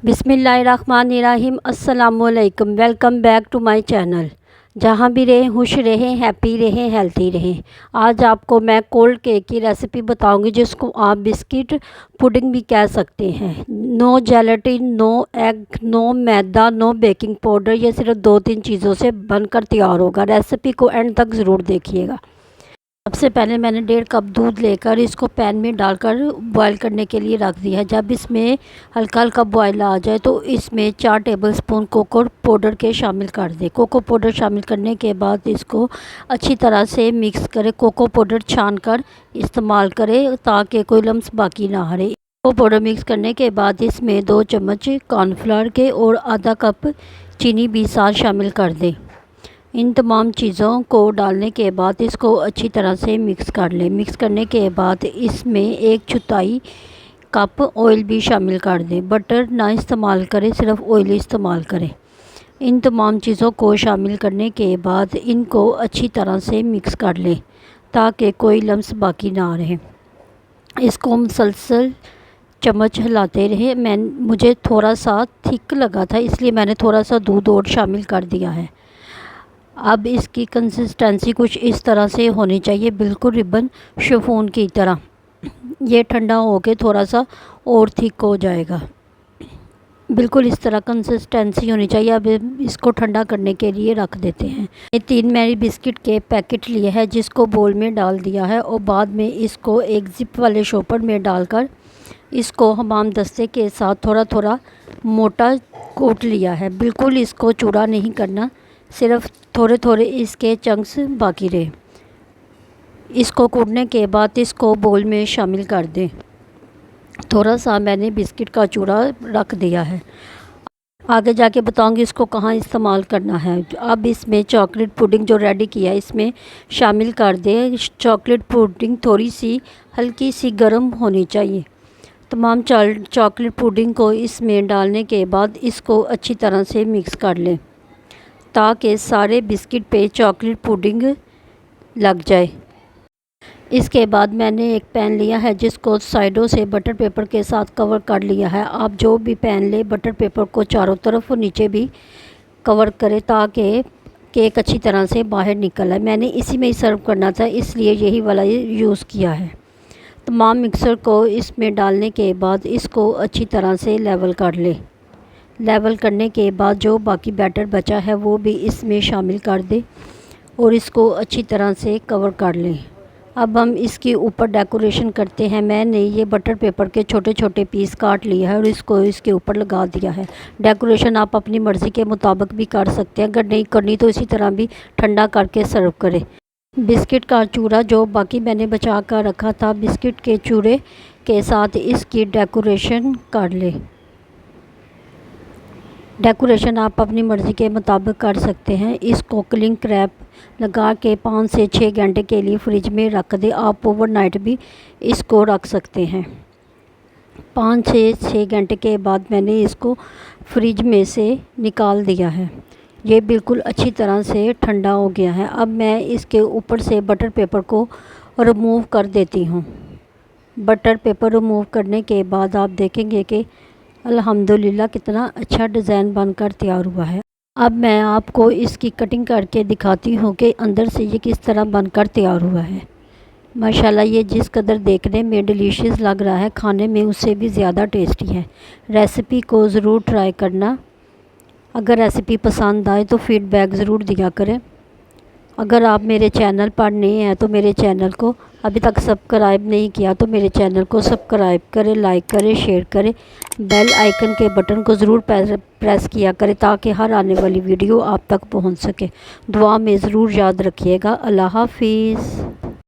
बिस्मिल्लाहिर्रहमानिर्रहीम। अस्सलामुअलैकुम। Welcome back to my channel. जहाँ भी रहें खुश रहें, हैप्पी रहें, हेल्थी रहें। आज आपको मैं कोल्ड केक की रेसिपी बताऊंगी जिसको आप बिस्किट पुडिंग भी कह सकते हैं। No gelatin, no egg, no maida, no baking powder. ये सिर्फ 2-3 चीज़ों से बनकर तैयार होगा। रेसिपी को एंड तक ज़रूर देखिएगा। सबसे पहले मैंने 1.5 कप दूध लेकर इसको पैन में डालकर बॉईल करने के लिए रख दिया है। जब इसमें हल्का हल्का बॉईल आ जाए तो इसमें 4 टेबलस्पून कोको पाउडर के शामिल कर दें। कोको पाउडर शामिल करने के बाद इसको अच्छी तरह से मिक्स करें। कोको पाउडर छान कर इस्तेमाल करें ताकि कोई लम्स बाकी ना रहे। कोको पाउडर मिक्स करने के बाद इसमें 2 चम्मच कॉर्नफ्लावर के और आधा कप चीनी भी साथ शामिल कर दें। इन तमाम चीज़ों को डालने के बाद इसको अच्छी तरह से मिक्स कर लें। मिक्स करने के बाद इसमें 1/4 कप ऑयल भी शामिल कर दें। बटर ना इस्तेमाल करें, सिर्फ ऑयल इस्तेमाल करें। इन तमाम चीज़ों को शामिल करने के बाद इनको अच्छी तरह से मिक्स कर लें ताकि कोई लम्स बाकी ना रहे। इसको मुसलसल चम्मच हिलाते रहे। मुझे थोड़ा सा थिक लगा था इसलिए मैंने थोड़ा सा दूध और शामिल कर दिया है। अब इसकी कंसिस्टेंसी कुछ इस तरह से होनी चाहिए, बिल्कुल रिबन शिफॉन की तरह। ये ठंडा होके थोड़ा सा और थिक हो जाएगा। बिल्कुल इस तरह कंसिस्टेंसी होनी चाहिए। अब इसको ठंडा करने के लिए रख देते हैं। ये 3 मैरी बिस्किट के पैकेट लिए हैं जिसको बोल में डाल दिया है और बाद में इसको एक जिप वाले शॉपर में डालकर इसको हमाम दस्ते के साथ थोड़ा थोड़ा मोटा कूट लिया है। बिल्कुल इसको चूड़ा नहीं करना, सिर्फ थोड़े थोड़े इसके चंक्स बाकी रहे। इसको कूटने के बाद इसको बोल में शामिल कर दें। थोड़ा सा मैंने बिस्किट का चूड़ा रख दिया है, आगे जाके बताऊंगी इसको कहाँ इस्तेमाल करना है। अब इसमें चॉकलेट पुडिंग जो रेडी किया है इसमें शामिल कर दें। चॉकलेट पुडिंग थोड़ी सी हल्की सी गर्म होनी चाहिए। तमाम चॉकलेट पुडिंग को इसमें डालने के बाद इसको अच्छी तरह से मिक्स कर लें ताकि सारे बिस्किट पे चॉकलेट पुडिंग लग जाए। इसके बाद मैंने एक पैन लिया है जिसको साइडों से बटर पेपर के साथ कवर कर लिया है। आप जो भी पैन ले बटर पेपर को चारों तरफ और नीचे भी कवर करें ताकि केक अच्छी तरह से बाहर निकल आए। मैंने इसी में ही सर्व करना था इसलिए यही वाला यूज़ किया है। तमाम मिक्सर को इसमें डालने के बाद इसको अच्छी तरह से लेवल कर लें। लेवल करने के बाद जो बाकी बैटर बचा है वो भी इसमें शामिल कर दें और इसको अच्छी तरह से कवर कर लें। अब हम इसके ऊपर डेकोरेशन करते हैं। मैंने ये बटर पेपर के छोटे छोटे पीस काट लिया है और इसको इसके ऊपर लगा दिया है। डेकोरेशन आप अपनी मर्ज़ी के मुताबिक भी कर सकते हैं, अगर नहीं करनी तो इसी तरह भी ठंडा करके सर्व करें। बिस्किट का चूरा जो बाकी मैंने बचा कर रखा था, बिस्किट के चूरे के साथ इसकी डेकोरेशन कर लें। डेकोरेशन आप अपनी मर्ज़ी के मुताबिक कर सकते हैं। इसको क्लिंग रैप लगा के 5 से 6 घंटे के लिए फ्रिज में रख दें। आप ओवरनाइट भी इसको रख सकते हैं। 5 से 6 घंटे के बाद मैंने इसको फ्रिज में से निकाल दिया है। ये बिल्कुल अच्छी तरह से ठंडा हो गया है। अब मैं इसके ऊपर से बटर पेपर को रिमूव कर देती हूँ। बटर पेपर रिमूव करने के बाद आप देखेंगे कि अल्हम्दुलिल्लाह कितना अच्छा डिज़ाइन बनकर तैयार हुआ है। अब मैं आपको इसकी कटिंग करके दिखाती हूँ कि अंदर से ये किस तरह बनकर तैयार हुआ है। माशाल्लाह ये जिस कदर देखने में डिलीशियस लग रहा है, खाने में उससे भी ज़्यादा टेस्टी है। रेसिपी को ज़रूर ट्राई करना। अगर रेसिपी पसंद आए तो फीडबैक ज़रूर दिया करें। अगर आप मेरे चैनल पर नए हैं तो मेरे चैनल को अभी तक सब्सक्राइब नहीं किया तो मेरे चैनल को सब्सक्राइब करें, लाइक करें, शेयर करें। बेल आइकन के बटन को ज़रूर प्रेस किया करें ताकि हर आने वाली वीडियो आप तक पहुंच सके। दुआ में ज़रूर याद रखिएगा। अल्लाह हाफिज़।